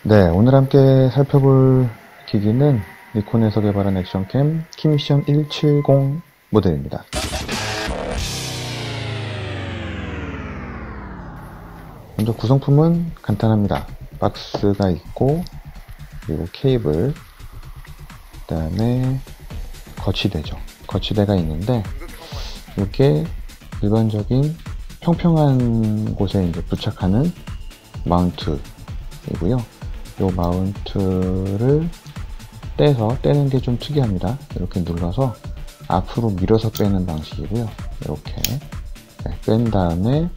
네, 오늘 함께 살펴볼 기기는 니콘에서 개발한 액션캠 키미션 170 모델입니다. 먼저 구성품은 간단합니다. 박스가 있고, 그리고 케이블, 그 다음에 거치대죠. 거치대가 있는데, 이렇게 일반적인 평평한 곳에 이제 부착하는 마운트이고요. 이 마운트를 떼는 게 좀 특이합니다. 이렇게 눌러서 앞으로 밀어서 빼는 방식이고요. 이렇게 뺀 다음에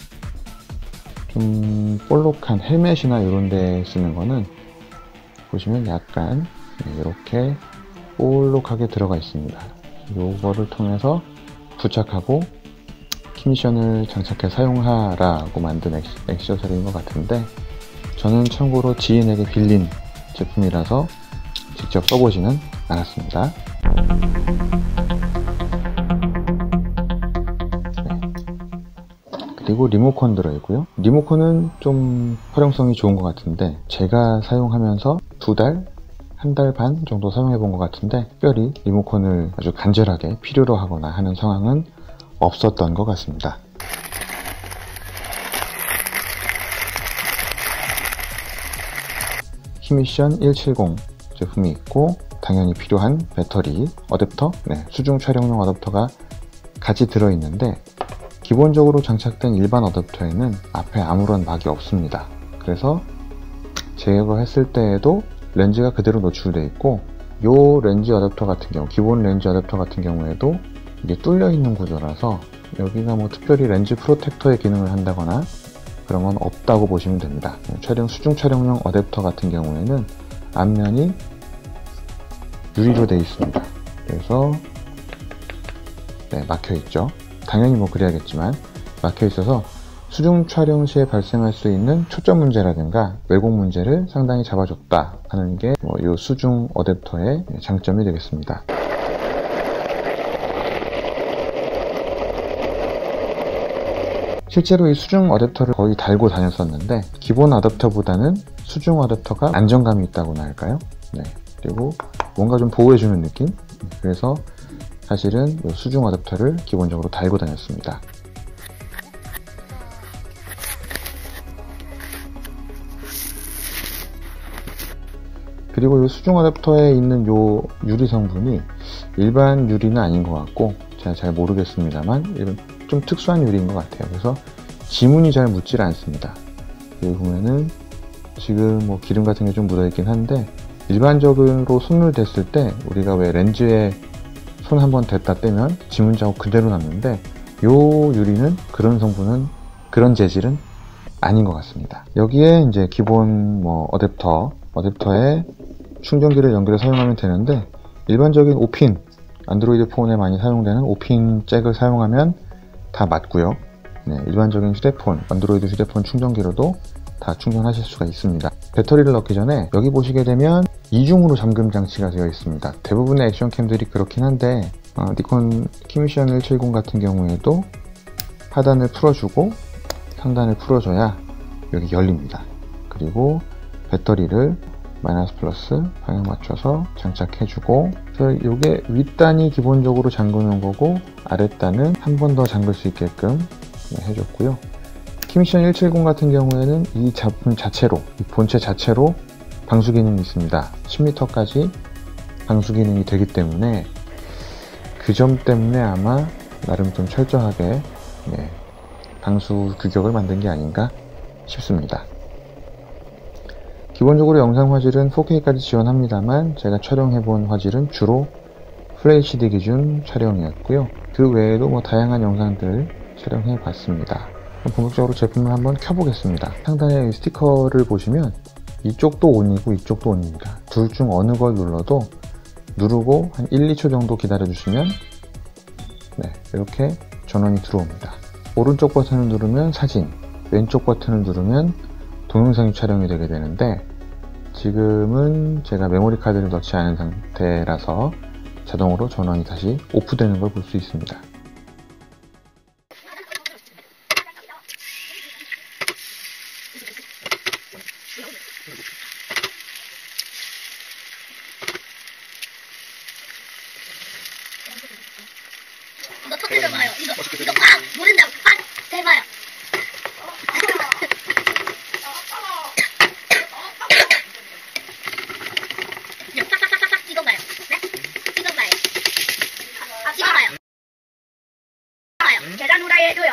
좀 볼록한 헬멧이나 이런 데 쓰는 거는 보시면 약간 이렇게 볼록하게 들어가 있습니다. 요거를 통해서 부착하고 키미션을 장착해 사용하라고 만든 액세서리인 것 같은데, 저는 참고로 지인에게 빌린 제품이라서 직접 써보지는 않았습니다. 그리고 리모컨 들어있고요. 리모컨은 좀 활용성이 좋은 것 같은데, 제가 사용하면서 2달, 1달 반 정도 사용해 본 것 같은데, 특별히 리모컨을 아주 간절하게 필요로 하거나 하는 상황은 없었던 것 같습니다. 키미션 170 제품이 있고, 당연히 필요한 배터리, 어댑터, 수중 촬영용 어댑터가 같이 들어있는데, 기본적으로 장착된 일반 어댑터에는 앞에 아무런 막이 없습니다. 그래서 제거했을 때에도 렌즈가 그대로 노출되어 있고, 요 렌즈 어댑터 같은 경우, 기본 렌즈 어댑터 같은 경우에도 이게 뚫려 있는 구조라서 여기가 뭐 특별히 렌즈 프로텍터의 기능을 한다거나 그런 건 없다고 보시면 됩니다. 수중 촬영용 어댑터 같은 경우에는 앞면이 유리로 되어 있습니다. 그래서 막혀 있죠. 당연히 뭐 그래야겠지만 막혀 있어서 수중 촬영 시에 발생할 수 있는 초점 문제라든가 왜곡 문제를 상당히 잡아줬다 하는 게 이 수중 어댑터의 장점이 되겠습니다. 실제로 이 수중 어댑터를 거의 달고 다녔었는데, 기본 어댑터보다는 수중 어댑터가 안정감이 있다고나 할까요? 그리고 뭔가 좀 보호해주는 느낌? 그래서 사실은 이 수중 어댑터를 기본적으로 달고 다녔습니다. 그리고 이 수중 어댑터에 있는 이 유리 성분이 일반 유리는 아닌 것 같고, 제가 잘 모르겠습니다만 좀 특수한 유리인 것 같아요. 그래서 지문이 잘 묻질 않습니다. 여기 보면은 지금 뭐 기름 같은 게 좀 묻어 있긴 한데, 일반적으로 손을 댔을 때 우리가 왜 렌즈에 손 한번 댔다 떼면 지문 자국 그대로 남는데, 요 유리는 그런 성분은, 그런 재질은 아닌 것 같습니다. 여기에 이제 기본 어댑터에 충전기를 연결해 사용하면 되는데, 일반적인 5핀, 안드로이드 폰에 많이 사용되는 5핀 잭을 사용하면 다 맞고요. 일반적인 휴대폰, 안드로이드 휴대폰 충전기로도 다 충전하실 수가 있습니다. 배터리를 넣기 전에 여기 보시게 되면 이중으로 잠금 장치가 되어 있습니다. 대부분의 액션캠들이 그렇긴 한데, 니콘 키미션 170 같은 경우에도 하단을 풀어주고 상단을 풀어줘야 여기 열립니다. 그리고 배터리를 마이너스 플러스 방향 맞춰서 장착해주고, 그래서 이게 윗단이 기본적으로 잠그는 거고, 아랫단은 한 번 더 잠글 수 있게끔 해줬고요. 키미션 170 같은 경우에는 이 제품 자체로, 이 본체 자체로 방수 기능이 있습니다. 10m까지 방수 기능이 되기 때문에 그 점 때문에 아마 나름 좀 철저하게 방수 규격을 만든 게 아닌가 싶습니다. 기본적으로 영상 화질은 4K까지 지원합니다만, 제가 촬영해본 화질은 주로 FHD 기준 촬영이었고요. 그 외에도 뭐 다양한 영상들 촬영해봤습니다. 본격적으로 제품을 한번 켜보겠습니다. 상단에 스티커를 보시면 이쪽도 온이고 이쪽도 온입니다. 둘 중 어느 걸 눌러도, 누르고 한 1, 2초 정도 기다려주시면 이렇게 전원이 들어옵니다. 오른쪽 버튼을 누르면 사진, 왼쪽 버튼을 누르면 동영상이 촬영이 되게 되는데, 지금은 제가 메모리 카드를 넣지 않은 상태라서 자동으로 전원이 다시 오프되는 걸 볼 수 있습니다. 이거 팍 모른다고 팍 해봐요. 팍팍팍팍 찍어봐요. 네? 찍어봐요. 찍어봐요. 계란 후라이 해줘요.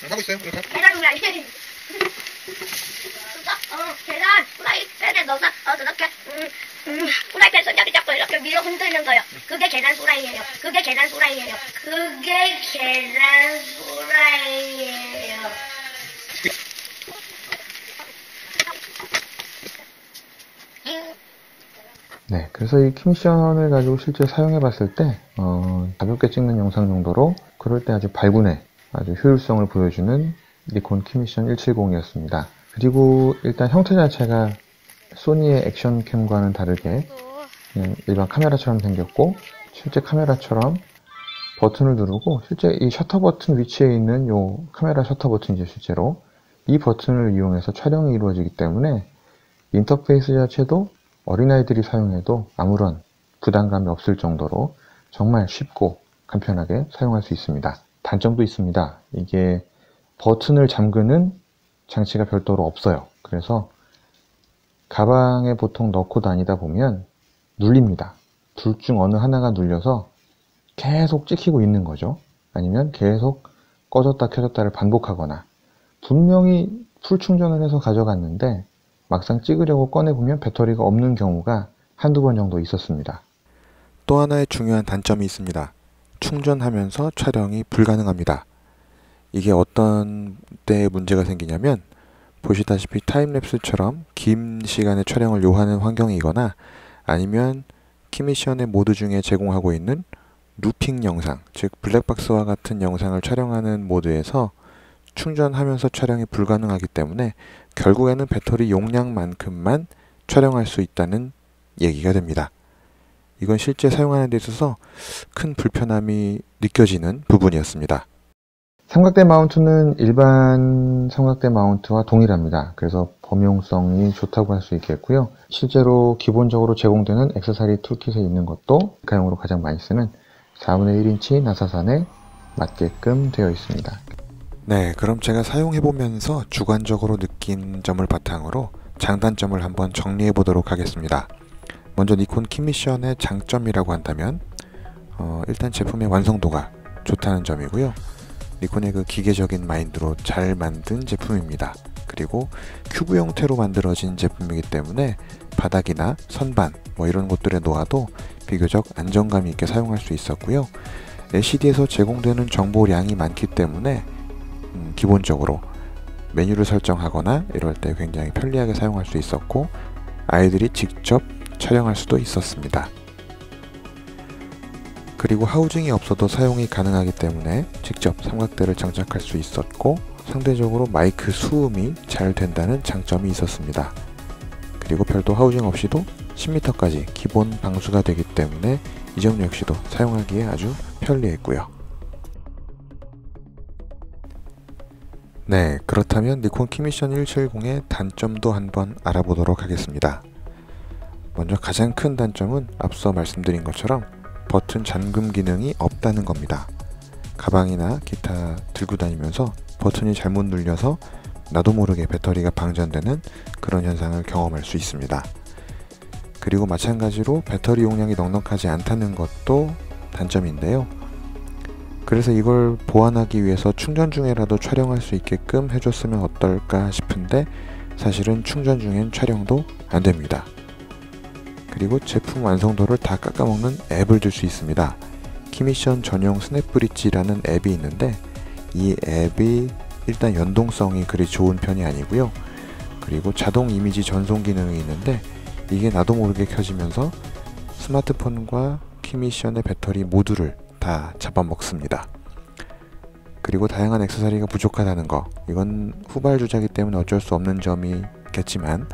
하고 있어요. 그래서 계란 후라이. 계란 후라이 팬에 넣어서 저렇게 후라이팬 손잡이 잡고 이렇게 위로 흔드는 거요. 그게 계란 후라이예요. 그게 계란 후라이예요. 그게 계란 후라이예요. 네, 그래서 이 킴션을 가지고 실제 사용해 봤을 때 가볍게 찍는 영상 정도로 그럴 때 아주 발군의 아주 효율성을 보여주는 니콘 키미션 170이었습니다. 그리고 일단 형태 자체가 소니의 액션캠과는 다르게 그냥 일반 카메라처럼 생겼고, 실제 카메라처럼 버튼을 누르고, 실제 이 셔터 버튼 위치에 있는 요 카메라 셔터 버튼이죠. 실제로 이 버튼을 이용해서 촬영이 이루어지기 때문에 인터페이스 자체도 어린아이들이 사용해도 아무런 부담감이 없을 정도로 정말 쉽고 간편하게 사용할 수 있습니다. 단점도 있습니다. 이게 버튼을 잠그는 장치가 별도로 없어요. 그래서 가방에 보통 넣고 다니다 보면 눌립니다. 둘 중 어느 하나가 눌려서 계속 찍히고 있는 거죠. 아니면 계속 꺼졌다 켜졌다를 반복하거나, 분명히 풀 충전을 해서 가져갔는데 막상 찍으려고 꺼내보면 배터리가 없는 경우가 한두 번 정도 있었습니다. 또 하나의 중요한 단점이 있습니다. 충전하면서 촬영이 불가능합니다. 이게 어떤 때에 문제가 생기냐면, 보시다시피 타임랩스처럼 긴 시간의 촬영을 요하는 환경이거나, 아니면 키미션의 모드 중에 제공하고 있는 루핑 영상, 즉 블랙박스와 같은 영상을 촬영하는 모드에서 충전하면서 촬영이 불가능하기 때문에 결국에는 배터리 용량만큼만 촬영할 수 있다는 얘기가 됩니다. 이건 실제 사용하는 데 있어서 큰 불편함이 느껴지는 부분이었습니다. 삼각대 마운트는 일반 삼각대 마운트와 동일합니다. 그래서 범용성이 좋다고 할 수 있겠고요. 실제로 기본적으로 제공되는 액세서리 툴킷에 있는 것도 가용으로 가장 많이 쓰는 4분의 1인치 나사산에 맞게끔 되어 있습니다. 네, 그럼 제가 사용해보면서 주관적으로 느낀 점을 바탕으로 장단점을 한번 정리해 보도록 하겠습니다. 먼저 니콘 키미션의 장점이라고 한다면 일단 제품의 완성도가 좋다는 점이고요. 니콘의 그 기계적인 마인드로 잘 만든 제품입니다. 그리고 큐브 형태로 만들어진 제품이기 때문에 바닥이나 선반 이런 곳들에 놓아도 비교적 안정감 있게 사용할 수 있었고요. LCD에서 제공되는 정보량이 많기 때문에 기본적으로 메뉴를 설정하거나 이럴 때 굉장히 편리하게 사용할 수 있었고, 아이들이 직접 촬영할 수도 있었습니다. 그리고 하우징이 없어도 사용이 가능하기 때문에 직접 삼각대를 장착할 수 있었고, 상대적으로 마이크 수음이 잘 된다는 장점이 있었습니다. 그리고 별도 하우징 없이도 10m까지 기본 방수가 되기 때문에 이 점 역시도 사용하기에 아주 편리했고요. 네, 그렇다면 니콘 키미션 170의 단점도 한번 알아보도록 하겠습니다. 먼저 가장 큰 단점은 앞서 말씀드린 것처럼 버튼 잠금 기능이 없다는 겁니다. 가방이나 기타 들고 다니면서 버튼이 잘못 눌려서 나도 모르게 배터리가 방전되는 그런 현상을 경험할 수 있습니다. 그리고 마찬가지로 배터리 용량이 넉넉하지 않다는 것도 단점인데요. 그래서 이걸 보완하기 위해서 충전 중에라도 촬영할 수 있게끔 해줬으면 어떨까 싶은데, 사실은 충전 중엔 촬영도 안됩니다. 그리고 제품 완성도를 다 깎아먹는 앱을 줄 수 있습니다. 키미션 전용 스냅브릿지라는 앱이 있는데, 이 앱이 일단 연동성이 그리 좋은 편이 아니고요. 그리고 자동 이미지 전송 기능이 있는데, 이게 나도 모르게 켜지면서 스마트폰과 키미션의 배터리 모두를 다 잡아먹습니다. 그리고 다양한 액세서리가 부족하다는 거, 이건 후발 주자이기 때문에 어쩔 수 없는 점이겠지만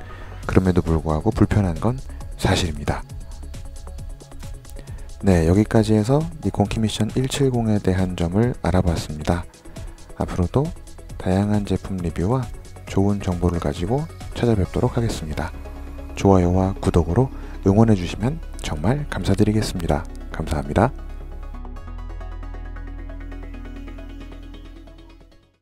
그럼에도 불구하고 불편한 건 사실입니다. 네, 여기까지 해서 니콘 키미션 170에 대한 점을 알아봤습니다. 앞으로도 다양한 제품 리뷰와 좋은 정보를 가지고 찾아뵙도록 하겠습니다. 좋아요와 구독으로 응원해주시면 정말 감사드리겠습니다. 감사합니다.